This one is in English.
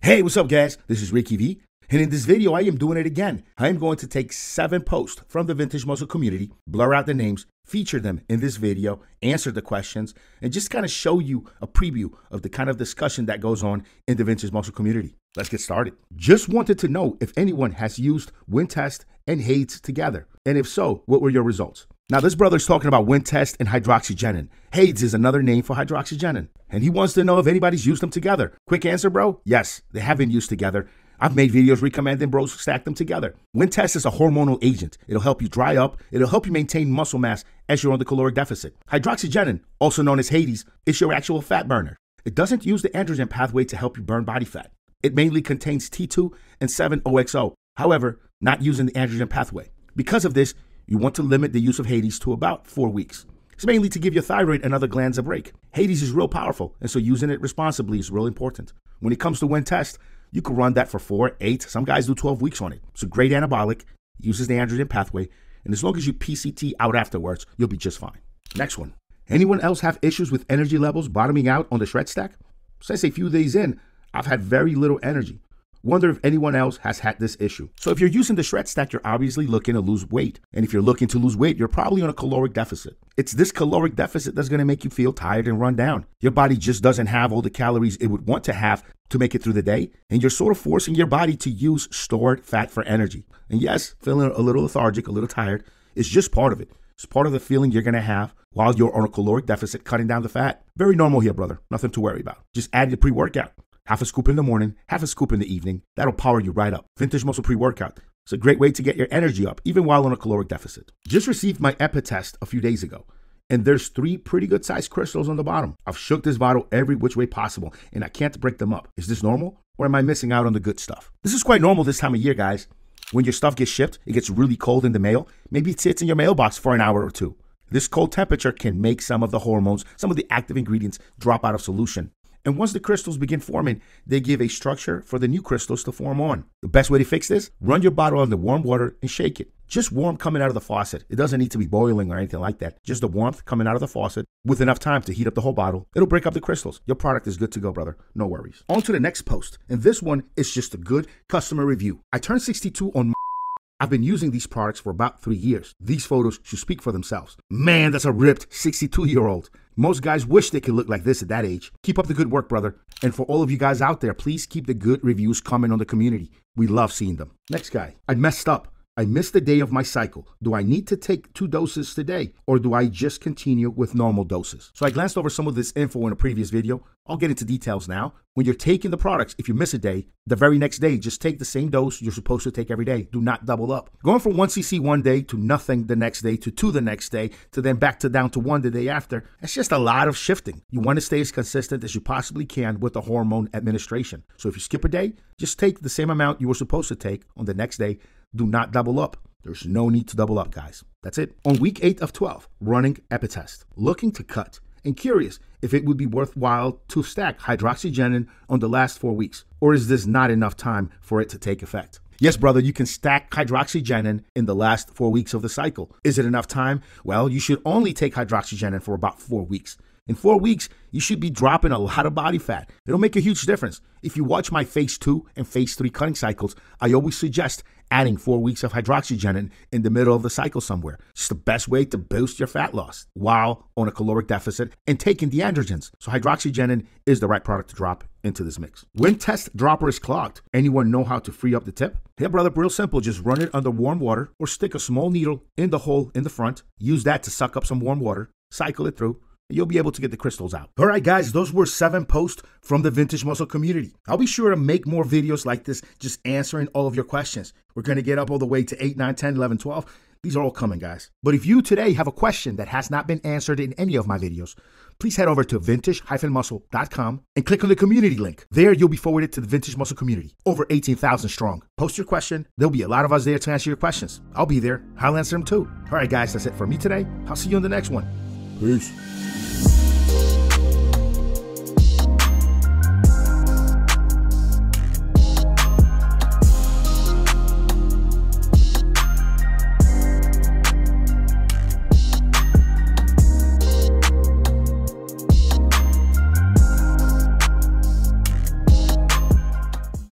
Hey, what's up guys? This is Ricky V, and in this video I am doing it again. I am going to take 7 posts from the vintage muscle community, blur out the names, feature them in this video, answer the questions, and just kind of show you a preview of the kind of discussion that goes on in the vintage muscle community. Let's get started. Just wanted to know if anyone has used wind test and Hades together, and if so, what were your results? Now this brother's talking about wind test and hydroxygenin. Hades is another name for hydroxygenin, and he wants to know if anybody's used them together. Quick answer, bro? Yes, they have been used together. I've made videos recommending bros stack them together. Wind test is a hormonal agent. It'll help you dry up. It'll help you maintain muscle mass as you're on the caloric deficit. Hydroxygenin, also known as Hades, is your actual fat burner. It doesn't use the androgen pathway to help you burn body fat. It mainly contains T2 and 7-OXO, however, not using the androgen pathway. Because of this, you want to limit the use of Hades to about 4 weeks. It's mainly to give your thyroid and other glands a break. Hades is real powerful, and so using it responsibly is real important. When it comes to wind test, you can run that for 4, 8, some guys do 12 weeks on it. It's a great anabolic, uses the androgen pathway, and as long as you PCT out afterwards, you'll be just fine. Next one. Anyone else have issues with energy levels bottoming out on the shred stack? Since a few days in, I've had very little energy. Wonder if anyone else has had this issue. So if you're using the shred stack, you're obviously looking to lose weight. And if you're looking to lose weight, you're probably on a caloric deficit. It's this caloric deficit that's going to make you feel tired and run down. Your body just doesn't have all the calories it would want to have to make it through the day. And you're sort of forcing your body to use stored fat for energy. And yes, feeling a little lethargic, a little tired is just part of it. It's part of the feeling you're going to have while you're on a caloric deficit, cutting down the fat. Very normal here, brother. Nothing to worry about. Just add your pre-workout. Half a scoop in the morning, half a scoop in the evening. That'll power you right up. Vintage Muscle Pre-Workout. It's a great way to get your energy up, even while on a caloric deficit. Just received my epi test a few days ago, and there's 3 pretty good sized crystals on the bottom. I've shook this bottle every which way possible, and I can't break them up. Is this normal, or am I missing out on the good stuff? This is quite normal this time of year, guys. When your stuff gets shipped, it gets really cold in the mail. Maybe it sits in your mailbox for an hour or 2. This cold temperature can make some of the hormones, some of the active ingredients drop out of solution. And once the crystals begin forming, they give a structure for the new crystals to form on. The best way to fix this? Run your bottle under warm water and shake it. Just warm coming out of the faucet. It doesn't need to be boiling or anything like that. Just the warmth coming out of the faucet with enough time to heat up the whole bottle. It'll break up the crystals. Your product is good to go, brother. No worries. On to the next post. And this one is just a good customer review. I turned 62 on I've been using these products for about 3 years. These photos should speak for themselves. Man, that's a ripped 62-year-old. Most guys wish they could look like this at that age. Keep up the good work, brother. And for all of you guys out there, please keep the good reviews coming on the community. We love seeing them. Next guy. I messed up. I missed the day of my cycle. Do I need to take 2 doses today, or do I just continue with normal doses? So I glanced over some of this info in a previous video. I'll get into details now. When you're taking the products, if you miss a day, the very next day, just take the same dose you're supposed to take every day. Do not double up. Going from 1 cc one day to nothing the next day to 2 the next day to then back to down to 1 the day after, that's just a lot of shifting. You want to stay as consistent as you possibly can with the hormone administration. So if you skip a day, just take the same amount you were supposed to take on the next day. Do not double up. There's no need to double up, guys. That's it. On week 8 of 12, running epi test, looking to cut, and curious if it would be worthwhile to stack hydroxygenin on the last 4 weeks, or is this not enough time for it to take effect? Yes, brother, you can stack hydroxygenin in the last 4 weeks of the cycle. Is it enough time? Well, you should only take hydroxygenin for about 4 weeks. In 4 weeks, you should be dropping a lot of body fat. It'll make a huge difference. If you watch my phase 2 and phase 3 cutting cycles, I always suggest adding 4 weeks of hydroxygenin in the middle of the cycle somewhere. It's the best way to boost your fat loss while on a caloric deficit and taking the androgens. So hydroxygenin is the right product to drop into this mix. When test dropper is clogged, anyone know how to free up the tip? Hey, brother, real simple. Just run it under warm water or stick a small needle in the hole in the front. Use that to suck up some warm water. Cycle it through. You'll be able to get the crystals out. All right, guys, those were 7 posts from the Vintage Muscle community. I'll be sure to make more videos like this, just answering all of your questions. We're going to get up all the way to 8, 9, 10, 11, 12. These are all coming, guys. But if you today have a question that has not been answered in any of my videos, please head over to vintage-muscle.com and click on the community link. There, you'll be forwarded to the Vintage Muscle community, over 18,000 strong. Post your question. There'll be a lot of us there to answer your questions. I'll be there. I'll answer them too. All right, guys, that's it for me today. I'll see you on the next one. Peace.